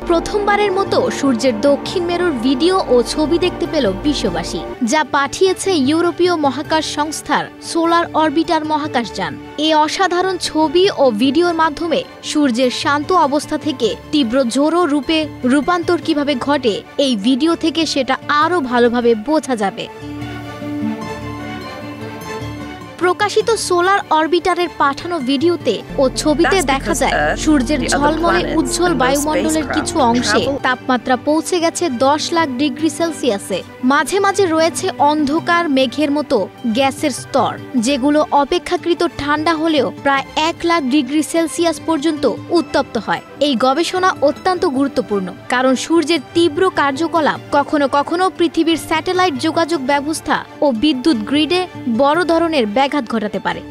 প্রথমবারের মতো সূর্যের দক্ষিণ মেরুর ভিডিও ও ছবি দেখতে পেল বিশ্ববাসী, যা পাঠিয়েছে ইউরোপীয় মহাকাশ সংস্থার সোলার অরবিটার মহাকাশযান। এই অসাধারণ ছবি ও ভিডিওর মাধ্যমে সূর্যের শান্ত অবস্থা থেকে তীব্র জোরো রূপে রূপান্তর কিভাবে ঘটে, এই ভিডিও থেকে সেটা আরও ভালোভাবে বোঝা যাবে। প্রকাশিত সোলার অরবিটারের পাঠানো ভিডিওতে ও ছবিতে দেখা যায় সূর্যের ঝলমলে উজ্জ্বল বায়ুমণ্ডলের কিছু অংশে তাপমাত্রা পৌঁছে গেছে 10 লাখ ডিগ্রি সেলসিয়াসে। মাঝে মাঝে রয়েছে অন্ধকার মেঘের মতো গ্যাসের স্তর, যেগুলো অপেক্ষাকৃত ঠান্ডা হলেও প্রায় 1 লাখ ডিগ্রি সেলসিয়াস পর্যন্ত উত্তপ্ত হয়। এই গবেষণা অত্যন্ত গুরুত্বপূর্ণ, কারণ সূর্যের তীব্র কার্যকলাপ কখনো কখনো পৃথিবীর স্যাটেলাইট যোগাযোগ ব্যবস্থা ও বিদ্যুৎ গ্রিডে বড় ধরনের ব্যাঘাত ঘটাতে পারে।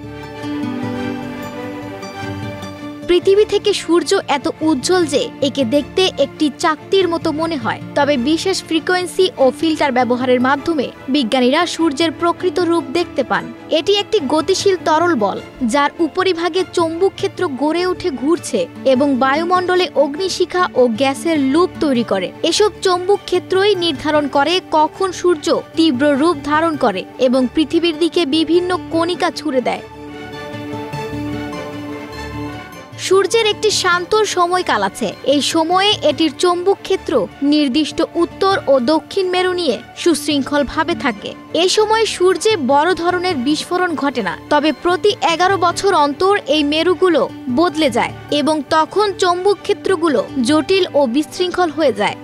পৃথিবী থেকে সূর্য এত উজ্জ্বল যে একে দেখতে একটি চাকতির মতো মনে হয়, তবে বিশেষ ফ্রিকোয়েন্সি ও ফিল্টার ব্যবহারের মাধ্যমে বিজ্ঞানীরা সূর্যের প্রকৃত রূপ দেখতে পান। এটি একটি গতিশীল তরল বল, যার উপরিভাগে চৌম্বক ক্ষেত্র গড়ে উঠে ঘুরছে এবং বায়ুমণ্ডলে অগ্নিশিখা ও গ্যাসের লুপ তৈরি করে। এসব চৌম্বক ক্ষেত্রই নির্ধারণ করে কখন সূর্য তীব্র রূপ ধারণ করে এবং পৃথিবীর দিকে বিভিন্ন কণিকা ছুড়ে দেয়। সূর্যের একটি শান্ত সময়কাল আছে। এই সময়ে এটির চৌম্বক ক্ষেত্র নির্দিষ্ট উত্তর ও দক্ষিণ মেরু নিয়ে সুশৃঙ্খলভাবে থাকে। এই সময় সূর্যে বড় ধরনের বিস্ফোরণ ঘটে না, তবে প্রতি 11 বছর অন্তর এই মেরুগুলো বদলে যায় এবং তখন চৌম্বক ক্ষেত্রগুলো জটিল ও বিশৃঙ্খল হয়ে যায়।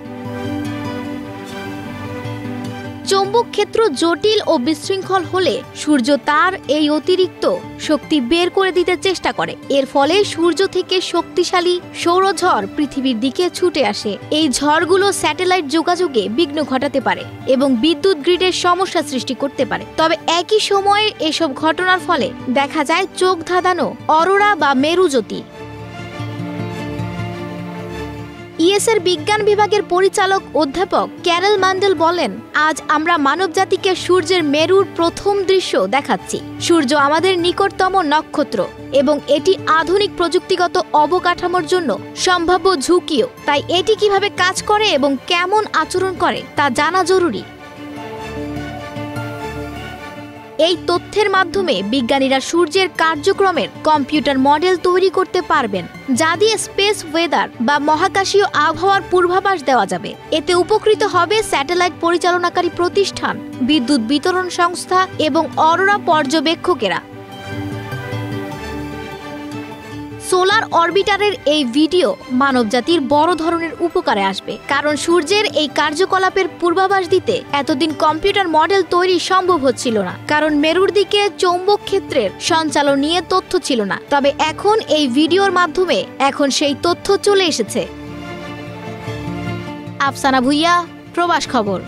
চৌম্বক ক্ষেত্র জটিল ও বিশৃঙ্খল হলে সূর্য তার এই অতিরিক্ত শক্তি বের করে দিতে চেষ্টা করে। এর ফলে সূর্য থেকে শক্তিশালী সৌরঝড় পৃথিবীর দিকে ছুটে আসে। এই ঝড়গুলো স্যাটেলাইট যোগাযোগে বিঘ্ন ঘটাতে পারে এবং বিদ্যুৎ গ্রিডের সমস্যা সৃষ্টি করতে পারে। তবে একই সময়ে এসব ঘটনার ফলে দেখা যায় চোখ ধাঁধানো অরোরা বা মেরুজ্যোতি। ইএসএর বিজ্ঞান বিভাগের পরিচালক অধ্যাপক ক্যারেল ম্যান্ডেল বলেন, আজ আমরা মানবজাতিকে সূর্যের মেরুর প্রথম দৃশ্য দেখাচ্ছি। সূর্য আমাদের নিকটতম নক্ষত্র এবং এটি আধুনিক প্রযুক্তিগত অবকাঠামোর জন্য সম্ভাব্য ঝুঁকিও। তাই এটি কিভাবে কাজ করে এবং কেমন আচরণ করে তা জানা জরুরি। এই তথ্যের মাধ্যমে বিজ্ঞানীরা সূর্যের কার্যক্রমের কম্পিউটার মডেল তৈরি করতে পারবেন, যা দিয়ে স্পেস ওয়েদার বা মহাকাশীয় আবহাওয়ার পূর্বাভাস দেওয়া যাবে। এতে উপকৃত হবে স্যাটেলাইট পরিচালনাকারী প্রতিষ্ঠান, বিদ্যুৎ বিতরণ সংস্থা এবং অরোরা পর্যবেক্ষকেরা। সোলার অরবিটারের এই ভিডিও মানবজাতির বড় ধরনের উপকারে আসবে, কারণ সূর্যের এই কার্যকলাপের পূর্বাভাস দিতে এতদিন কম্পিউটার মডেল তৈরি সম্ভব হচ্ছিল না, কারণ মেরুর দিকে চৌম্বক ক্ষেত্রের সঞ্চালন নিয়ে তথ্য ছিল না। তবে এখন এই ভিডিওর মাধ্যমে সেই তথ্য চলে এসেছে। আফসানা ভুইয়া, প্রবাস খবর।